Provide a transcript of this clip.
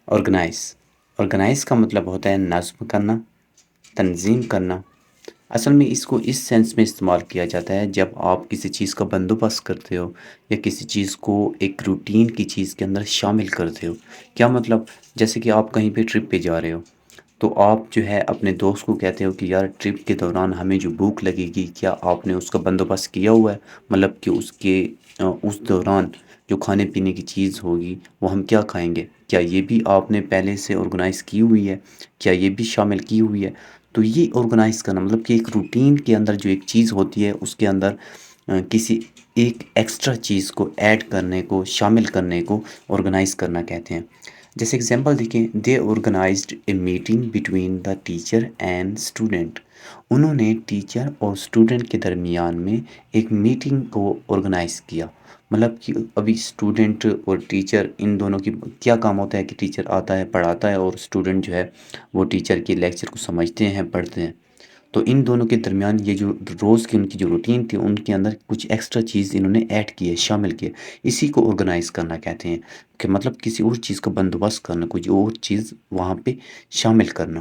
Organise organise کا مطلب ہوتا ہے نظم کرنا، تنظیم کرنا۔ اصل میں اس کو اس سینس میں استعمال کیا جاتا ہے جب آپ کسی چیز کا بندوبست کرتے ہو یا کسی چیز کو ایک روٹین کی چیز کے اندر شامل کرتے ہو۔ کیا مطلب؟ جیسے کہ آپ کہیں پہ ٹرپ پہ جا رہے ہو تو آپ جو ہے اپنے دوست کو کہتے ہو کہ یار ٹرپ کے دوران ہمیں جو بھوک لگے گی کیا آپ نے اس کا بندوبست کیا ہوا ہے؟ مطلب کہ اس دوران جو کھانے پینے کی چیز ہوگی وہ ہم کیا کھائیں گے، کیا یہ بھی آپ نے پہلے سے آرگنائز کی ہوئی ہے؟ کیا یہ بھی شامل کی ہوئی ہے؟ تو یہ آرگنائز کرنا مطلب کہ ایک روٹین کے اندر جو ایک چیز ہوتی ہے اس کے اندر کسی ایک ایکسٹرا چیز کو ایڈ کرنے کو، شامل کرنے کو آرگنائز کرنا کہتے ہیں۔ جیسے اگزامپل دیکھیں، they organised a meeting between the teacher and student. انہوں نے ٹیچر اور اسٹوڈنٹ کے درمیان میں ایک میٹنگ کو آرگنائز کیا۔ مطلب کہ ابھی اسٹوڈنٹ اور ٹیچر ان دونوں کی کیا کام ہوتا ہے کہ ٹیچر آتا ہے پڑھاتا ہے اور اسٹوڈنٹ جو ہے وہ ٹیچر کے لیکچر کو سمجھتے ہیں، پڑھتے ہیں۔ تو ان دونوں کے درمیان یہ جو روز کی ان کی جو روٹین تھی ان کے اندر کچھ ایکسٹرا چیز انہوں نے ایڈ کی ہے، شامل کی ہے۔ اسی کو آرگنائز کرنا کہتے ہیں کہ مطلب کسی اور چیز کا بندوبست کرنا، کچھ اور چیز وہاں پہ شامل کرنا۔